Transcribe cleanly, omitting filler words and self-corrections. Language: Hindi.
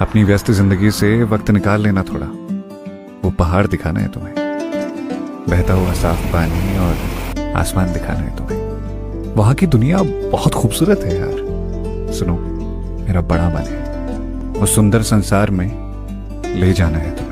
अपनी व्यस्त जिंदगी से वक्त निकाल लेना थोड़ा। वो पहाड़ दिखाना है तुम्हें, बहता हुआ साफ पानी और आसमान दिखाना है तुम्हें। वहां की दुनिया बहुत खूबसूरत है यार। सुनो, मेरा बड़ा मन है, वो सुंदर संसार में ले जाना है तुम्हें।